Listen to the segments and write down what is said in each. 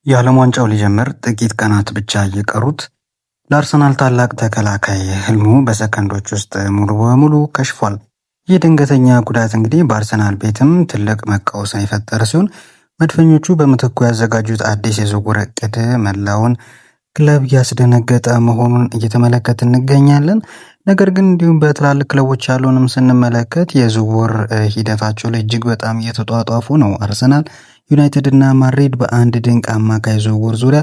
የዓለም ዋንጫው ሊጀምር ጥቂት ቀናት ብቻ እየቀሩት ለአርሰናል ታላቅ ተከላካይ ህልሙ በሰከንዶች ውስጥ ሙሉ በሙሉ ከሽፏል። ይህ ድንገተኛ ጉዳት እንግዲህ በአርሰናል ቤትም ትልቅ መቃወስን የፈጠረ ሲሆን መድፈኞቹ በምትኩ ያዘጋጁት አዲስ የዝውውር እቅድ መላውን ክለብ ያስደነገጠ መሆኑን እየተመለከት እንገኛለን። ነገር ግን እንዲሁም በትላልቅ ክለቦች ያሉንም ስንመለከት የዝውውር ሂደታቸው ላይ እጅግ በጣም እየተጧጧፉ ነው። አርሰናል፣ ዩናይትድ እና ማድሪድ በአንድ ድንቅ አማካይ ዝውውር ዙሪያ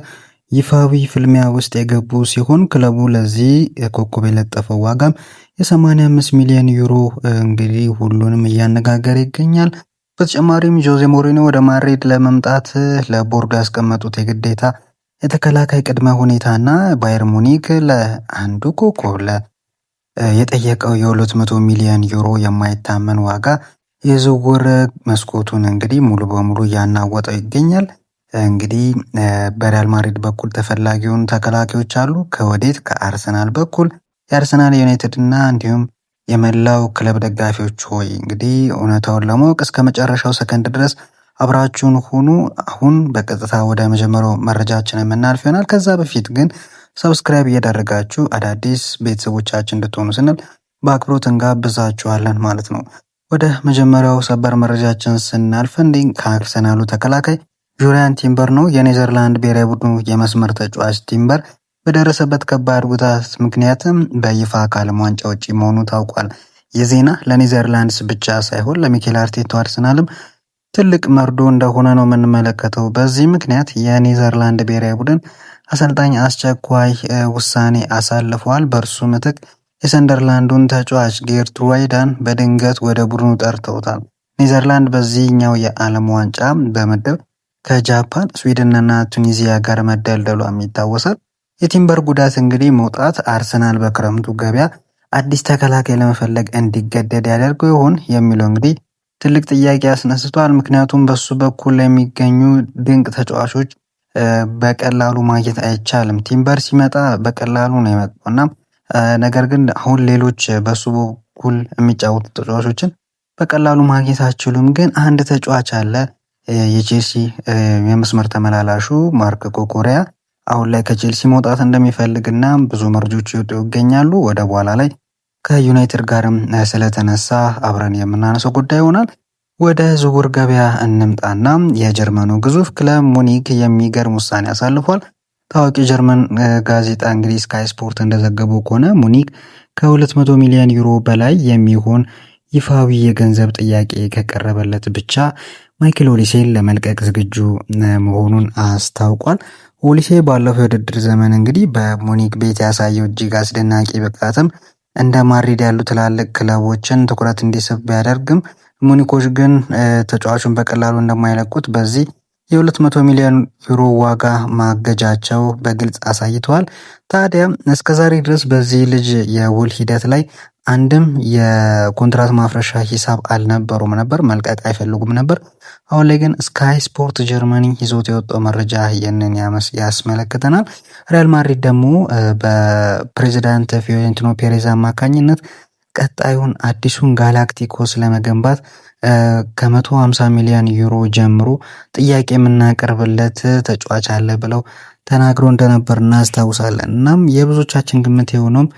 ይፋዊ ፍልሚያ ውስጥ የገቡ ሲሆን ክለቡ ለዚህ ኮከብ የለጠፈው ዋጋም የ85 ሚሊዮን ዩሮ እንግዲህ ሁሉንም እያነጋገረ ይገኛል። በተጨማሪም ጆዜ ሞሪኒዮ ወደ ማድሪድ ለመምጣት ለቦርዱ ያስቀመጡት የግዴታ የተከላካይ ቅድመ ሁኔታና ባየር ሙኒክ ለአንዱ ኮከብ የጠየቀው የ200 ሚሊዮን ዩሮ የማይታመን ዋጋ የዝውውር መስኮቱን እንግዲህ ሙሉ በሙሉ እያናወጠው ይገኛል። እንግዲህ በሪያል ማድሪድ በኩል ተፈላጊውን ተከላካዮች አሉ። ከወዴት? ከአርሰናል በኩል የአርሰናል፣ ዩናይትድ እና እንዲሁም የመላው ክለብ ደጋፊዎች ሆይ እንግዲህ እውነታውን ለማወቅ እስከ መጨረሻው ሰከንድ ድረስ አብራችሁን ሁኑ። አሁን በቀጥታ ወደ መጀመሪያው መረጃችን የምናልፍ ይሆናል። ከዛ በፊት ግን ሰብስክራይብ እያደረጋችሁ አዳዲስ ቤተሰቦቻችን እንድትሆኑ ስንል በአክብሮት እንጋብዛችኋለን ማለት ነው። ወደ መጀመሪያው ሰበር መረጃችን ስናልፍ እንዲህ ከአርሰናሉ ተከላካይ ጁሪያን ቲምበር ነው። የኔዘርላንድ ብሔራዊ ቡድኑ የመስመር ተጫዋች ቲምበር በደረሰበት ከባድ ጉዳት ምክንያትም በይፋ ከዓለም ዋንጫ ውጪ መሆኑ ታውቋል። ይህ ዜና ለኔዘርላንድስ ብቻ ሳይሆን ለሚኬል አርቴታው አርሰናልም ትልቅ መርዶ እንደሆነ ነው የምንመለከተው። በዚህ ምክንያት የኔዘርላንድ ብሔራዊ ቡድን አሰልጣኝ አስቸኳይ ውሳኔ አሳልፈዋል። በእርሱ ምትክ የሰንደርላንዱን ተጫዋች ጌርት ሩይዳን በድንገት ወደ ቡድኑ ጠርተውታል። ኔዘርላንድ በዚህኛው የዓለም ዋንጫ በምድብ ከጃፓን፣ ስዊድንና ቱኒዚያ ጋር መደልደሏም ይታወሳል። የቲምበር ጉዳት እንግዲህ መውጣት አርሰናል በክረምቱ ገበያ አዲስ ተከላካይ ለመፈለግ እንዲገደድ ያደርገው ይሆን የሚለው እንግዲህ ትልቅ ጥያቄ አስነስቷል። ምክንያቱም በሱ በኩል የሚገኙ ድንቅ ተጫዋቾች በቀላሉ ማግኘት አይቻልም። ቲምበር ሲመጣ በቀላሉ ነው የመጣውና ነገር ግን አሁን ሌሎች በሱ በኩል የሚጫወቱ ተጫዋቾችን በቀላሉ ማግኘት አይችሉም። ግን አንድ ተጫዋች አለ፣ የቼልሲ የመስመር ተመላላሹ ማርክ ኮኮሪያ አሁን ላይ ከቼልሲ መውጣት እንደሚፈልግና ብዙ መረጃዎች ይወጡ ይገኛሉ። ወደ በኋላ ላይ ከዩናይትድ ጋርም ስለተነሳ አብረን የምናነሳው ጉዳይ ይሆናል። ወደ ዝውውር ገበያ እንምጣና የጀርመኑ ግዙፍ ክለብ ሙኒክ የሚገርም ውሳኔ አሳልፏል። ታዋቂ ጀርመን ጋዜጣ እንግዲህ ስካይ ስፖርት እንደዘገበው ከሆነ ሙኒክ ከ200 ሚሊዮን ዩሮ በላይ የሚሆን ይፋዊ የገንዘብ ጥያቄ ከቀረበለት ብቻ ማይክል ኦሊሴን ለመልቀቅ ዝግጁ መሆኑን አስታውቋል። ኦሊሴ ባለፈው የውድድር ዘመን እንግዲህ በሙኒክ ቤት ያሳየው እጅግ አስደናቂ ብቃትም እንደ ማድሪድ ያሉ ትላልቅ ክለቦችን ትኩረት እንዲስብ ቢያደርግም ሙኒኮች ግን ተጫዋቹን በቀላሉ እንደማይለቁት በዚህ የ200 ሚሊዮን ዩሮ ዋጋ ማገጃቸው በግልጽ አሳይተዋል። ታዲያ እስከዛሬ ድረስ በዚህ ልጅ የውል ሂደት ላይ አንድም የኮንትራት ማፍረሻ ሂሳብ አልነበሩም ነበር፣ መልቀቅ አይፈልጉም ነበር። አሁን ላይ ግን ስካይ ስፖርት ጀርመኒ ይዞት የወጣው መረጃ ይህንን ያስመለክተናል። ሪያል ማድሪድ ደግሞ በፕሬዚዳንት ፊዮሬንቲኖ ፔሬዝ አማካኝነት ቀጣዩን አዲሱን ጋላክቲኮስ ለመገንባት ከ150 ሚሊዮን ዩሮ ጀምሮ ጥያቄ የምናቀርብለት ተጫዋች አለ ብለው ተናግሮ እንደነበር እናስታውሳለን። እናም የብዙዎቻችን ግምት የሆነውም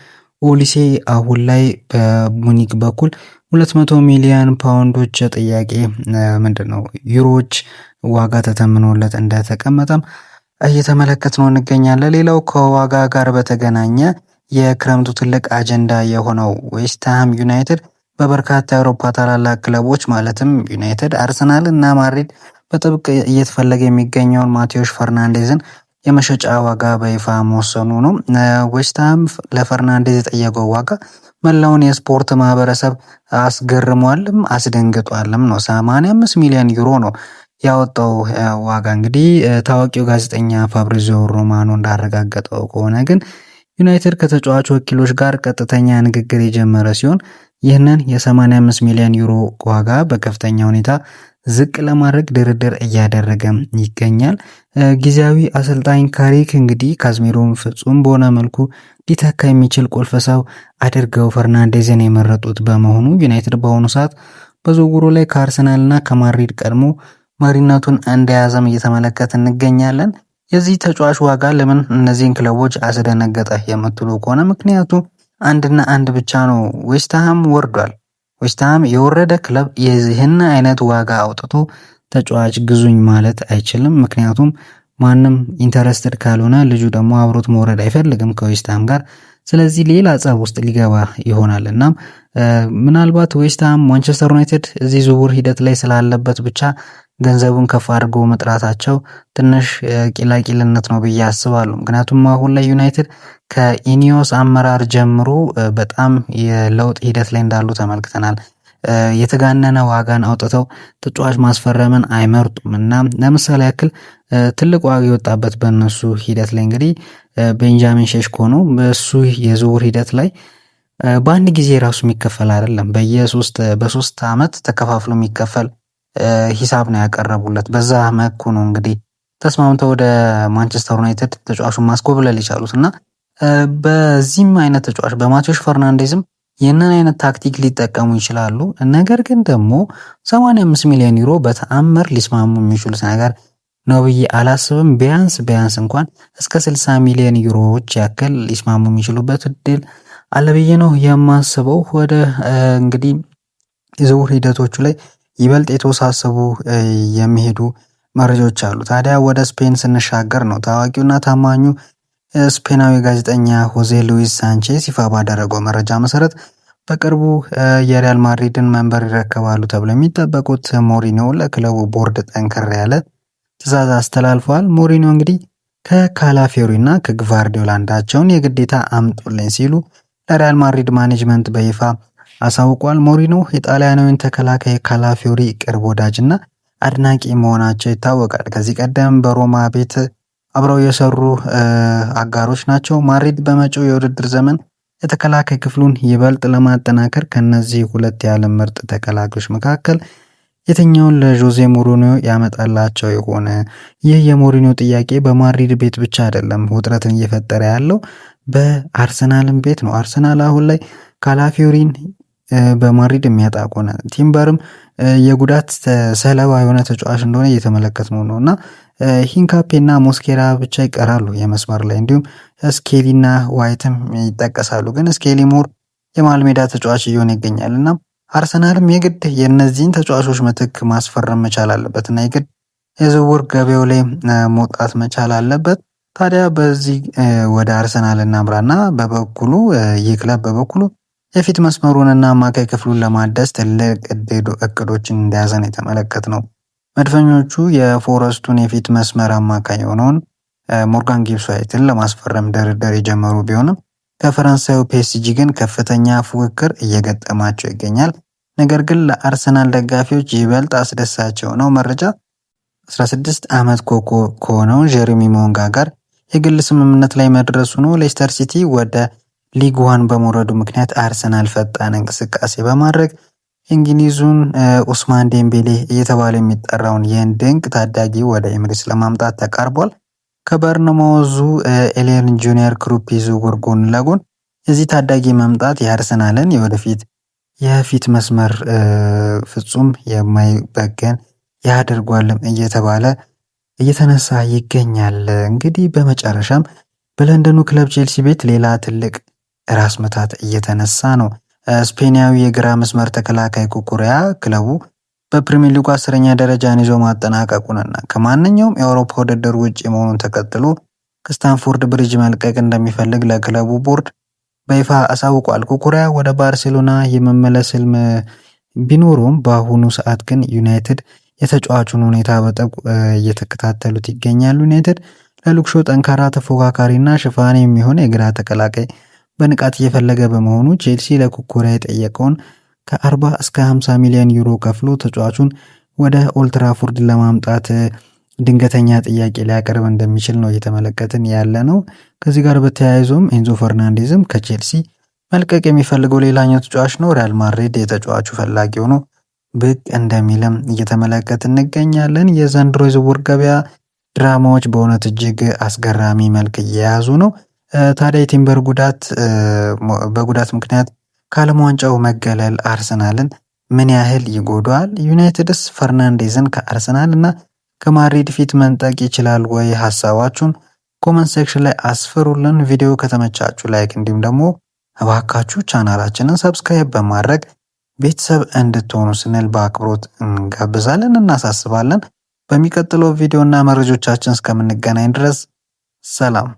ኦሊሴ አሁን ላይ በሙኒክ በኩል 200 ሚሊዮን ፓውንዶች ጥያቄ ምንድነው ዩሮዎች ዋጋ ተተምኖለት እንደተቀመጠም እየተመለከትነው እንገኛለን። ሌላው ከዋጋ ጋር በተገናኘ የክረምቱ ትልቅ አጀንዳ የሆነው ዌስትሃም ዩናይትድ በበርካታ የአውሮፓ ታላላቅ ክለቦች ማለትም ዩናይትድ፣ አርሰናል እና ማድሪድ በጥብቅ እየተፈለገ የሚገኘውን ማቴዎስ ፈርናንዴዝን የመሸጫ ዋጋ በይፋ መወሰኑ ነው። ዌስትሃም ለፈርናንዴዝ የጠየቀው ዋጋ መላውን የስፖርት ማህበረሰብ አስገርሟልም አስደንግጧልም ነው። 85 ሚሊዮን ዩሮ ነው ያወጣው ዋጋ። እንግዲህ ታዋቂው ጋዜጠኛ ፋብሪዚዮ ሮማኖ እንዳረጋገጠው ከሆነ ግን ዩናይትድ ከተጫዋች ወኪሎች ጋር ቀጥተኛ ንግግር የጀመረ ሲሆን ይህንን የ85 ሚሊዮን ዩሮ ዋጋ በከፍተኛ ሁኔታ ዝቅ ለማድረግ ድርድር እያደረገ ይገኛል። ጊዜያዊ አሰልጣኝ ካሪክ እንግዲህ ካዝሜሮን ፍጹም በሆነ መልኩ ሊተካ የሚችል ቁልፍ ሰው አድርገው ፈርናንዴዝን የመረጡት በመሆኑ ዩናይትድ በአሁኑ ሰዓት በዝውውሩ ላይ ከአርሰናልና ከማድሪድ ቀድሞ መሪነቱን እንደያዘም እየተመለከት እንገኛለን። የዚህ ተጫዋች ዋጋ ለምን እነዚህን ክለቦች አስደነገጠ የምትሉ ከሆነ ምክንያቱ አንድና አንድ ብቻ ነው። ዌስትሃም ወርዷል። ዌስትሃም የወረደ ክለብ የዚህን አይነት ዋጋ አውጥቶ ተጫዋች ግዙኝ ማለት አይችልም። ምክንያቱም ማንም ኢንተረስትድ ካልሆነ ልጁ ደግሞ አብሮት መውረድ አይፈልግም ከዌስትሃም ጋር። ስለዚህ ሌላ ጸብ ውስጥ ሊገባ ይሆናል። እናም ምናልባት ዌስትሃም ማንቸስተር ዩናይትድ እዚህ ዝውውር ሂደት ላይ ስላለበት ብቻ ገንዘቡን ከፍ አድርጎ መጥራታቸው ትንሽ ቂላቂልነት ነው ብዬ አስባለሁ። ምክንያቱም አሁን ላይ ዩናይትድ ከኢኒዮስ አመራር ጀምሮ በጣም የለውጥ ሂደት ላይ እንዳሉ ተመልክተናል። የተጋነነ ዋጋን አውጥተው ተጫዋች ማስፈረምን አይመርጡም እና ለምሳሌ ያክል ትልቅ ዋጋ የወጣበት በእነሱ ሂደት ላይ እንግዲህ ቤንጃሚን ሼሽኮ ነው። በሱ የዝውውር ሂደት ላይ በአንድ ጊዜ ራሱ የሚከፈል አይደለም፣ በሶስት አመት ተከፋፍሎ የሚከፈል ሂሳብ ነው ያቀረቡለት። በዛ መልኩ ነው እንግዲህ ተስማምተው ወደ ማንቸስተር ዩናይትድ ተጫዋቹን ማስኮብለል ይቻሉት እና በዚህም አይነት ተጫዋች በማቴዎስ ፈርናንዴዝም ይህንን አይነት ታክቲክ ሊጠቀሙ ይችላሉ። ነገር ግን ደግሞ 85 ሚሊዮን ዩሮ በተአምር ሊስማሙ የሚችሉት ነገር ነው ብዬ አላስብም። ቢያንስ እንኳን እስከ 60 ሚሊዮን ዩሮዎች ያክል ሊስማሙ የሚችሉበት እድል አለ ብዬ ነው የማስበው። ወደ እንግዲህ የዝውውር ሂደቶቹ ላይ ይበልጥ የተወሳሰቡ የሚሄዱ መረጃዎች አሉ። ታዲያ ወደ ስፔን ስንሻገር ነው ታዋቂውና ታማኙ ስፔናዊ ጋዜጠኛ ሆዜ ሉዊስ ሳንቼዝ ይፋ ባደረገው መረጃ መሰረት በቅርቡ የሪያል ማድሪድን መንበር ይረከባሉ ተብለው የሚጠበቁት ሞሪኒዮ ለክለቡ ቦርድ ጠንከር ያለ ትዕዛዝ አስተላልፈዋል። ሞሪኒዮ እንግዲህ ከካላፊዮሪና ከግቫርዲዮላ አንዳቸውን የግዴታ አምጡልኝ ሲሉ ለሪያል ማድሪድ ማኔጅመንት በይፋ አሳውቋል። ሞሪኒዮ የጣሊያናዊን ተከላካይ ካላፊዮሪ ቅርብ ወዳጅና አድናቂ መሆናቸው ይታወቃል። ከዚህ ቀደም በሮማ ቤት አብረው የሰሩ አጋሮች ናቸው። ማድሪድ በመጪው የውድድር ዘመን የተከላካይ ክፍሉን ይበልጥ ለማጠናከር ከነዚህ ሁለት የዓለም ምርጥ ተከላካዮች መካከል የትኛውን ለጆዜ ሞሪኒዮ ያመጣላቸው የሆነ? ይህ የሞሪኒዮ ጥያቄ በማድሪድ ቤት ብቻ አይደለም ውጥረትን እየፈጠረ ያለው በአርሰናልም ቤት ነው። አርሰናል አሁን ላይ ካላፊዮሪን በማድሪድ የሚያጣ ከሆነ ቲምበርም የጉዳት ሰለባ የሆነ ተጫዋች እንደሆነ እየተመለከት ነው እና ሂንካፔና ሞስኬራ ብቻ ይቀራሉ የመስመር ላይ። እንዲሁም ስኬሊና ዋይትም ይጠቀሳሉ። ግን ስኬሊ ሞር የመሃል ሜዳ ተጫዋች እየሆነ ይገኛል እና አርሰናልም የግድ የእነዚህን ተጫዋቾች ምትክ ማስፈረም መቻል አለበት እና የግድ የዝውውር ገበያው ላይ መውጣት መቻል አለበት። ታዲያ በዚህ ወደ አርሰናል እናምራና በበኩሉ ይህ ክለብ በበኩሉ የፊት መስመሩንና አማካይ ክፍሉን ለማደስ ትልቅ እቅዶችን እንደያዘ ነው የተመለከትነው። መድፈኞቹ የፎረስቱን የፊት መስመር አማካይ የሆነውን ሞርጋን ጊብስ ዋይትን ለማስፈረም ድርድር የጀመሩ ቢሆንም ከፈረንሳዩ ፒኤስጂ ግን ከፍተኛ ፉክክር እየገጠማቸው ይገኛል። ነገር ግን ለአርሰናል ደጋፊዎች ይበልጥ አስደሳች የሆነው መረጃ 16 ዓመት ከሆነው ጀሬሚ ሞንጋ ጋር የግል ስምምነት ላይ መድረሱ ነው። ሌስተር ሲቲ ወደ ሊግ ዋን በመውረዱ ምክንያት አርሰናል ፈጣን እንቅስቃሴ በማድረግ እንግሊዙን ኡስማን ዴምቤሌ እየተባለ የሚጠራውን ይህን ድንቅ ታዳጊ ወደ ኤምሬትስ ለማምጣት ተቃርቧል። ከበርነማውዙ ኤሌን ጁኒየር ክሩፒ ዝውውር ጎን ለጎን የዚህ ታዳጊ መምጣት የአርሰናልን የወደፊት የፊት መስመር ፍጹም የማይበገን ያደርጓልም እየተባለ እየተነሳ ይገኛል። እንግዲህ በመጨረሻም በለንደኑ ክለብ ቼልሲ ቤት ሌላ ትልቅ ራስ ምታት እየተነሳ ነው። ስፔናዊ የግራ መስመር ተከላካይ ኩኩሪያ ክለቡ በፕሪሚየር ሊጉ 10ኛ ደረጃን ይዞ ማጠናቀቁንና ከማንኛውም የአውሮፓ ውድድር ውጭ መሆኑን ተከትሎ ከስታንፎርድ ብሪጅ መልቀቅ እንደሚፈልግ ለክለቡ ቦርድ በይፋ አሳውቋል። ኩኩሪያ ወደ ባርሴሎና የመመለስ ህልም ቢኖረውም በአሁኑ ሰዓት ግን ዩናይትድ የተጫዋቹን ሁኔታ በጥብቅ እየተከታተሉት ይገኛሉ። ዩናይትድ ለሉክሾ ጠንካራ ተፎካካሪና ሽፋን የሚሆን የግራ ተከላካይ በንቃት እየፈለገ በመሆኑ ቼልሲ ለኩኩሪያ የጠየቀውን ከ40 እስከ 50 ሚሊዮን ዩሮ ከፍሎ ተጫዋቹን ወደ ኦልትራፎርድ ለማምጣት ድንገተኛ ጥያቄ ሊያቀርብ እንደሚችል ነው እየተመለከትን ያለ ነው። ከዚህ ጋር በተያያዘም ኤንዞ ፈርናንዴዝም ከቼልሲ መልቀቅ የሚፈልገው ሌላኛው ተጫዋች ነው። ሪያል ማድሪድ የተጫዋቹ ፈላጊ ሆኖ ብቅ እንደሚልም እየተመለከትን እንገኛለን። የዘንድሮ የዝውውር ገበያ ድራማዎች በእውነት እጅግ አስገራሚ መልክ እየያዙ ነው። ታዲያ የቲምበር በጉዳት ምክንያት ከዓለም ዋንጫው መገለል አርሰናልን ምን ያህል ይጎዳል? ዩናይትድስ ፈርናንዴዝን ከአርሰናል እና ከማድሪድ ፊት መንጠቅ ይችላል ወይ? ሐሳባችሁን ኮመንት ሴክሽን ላይ አስፍሩልን። ቪዲዮ ከተመቻችሁ ላይክ እንዲሁም ደግሞ እባካችሁ ቻናላችንን ሰብስክራይብ በማድረግ ቤተሰብ እንድትሆኑ ስንል በአክብሮት እንጋብዛለን፣ እናሳስባለን። በሚቀጥለው ቪዲዮና መረጃዎቻችን እስከምንገናኝ ድረስ ሰላም።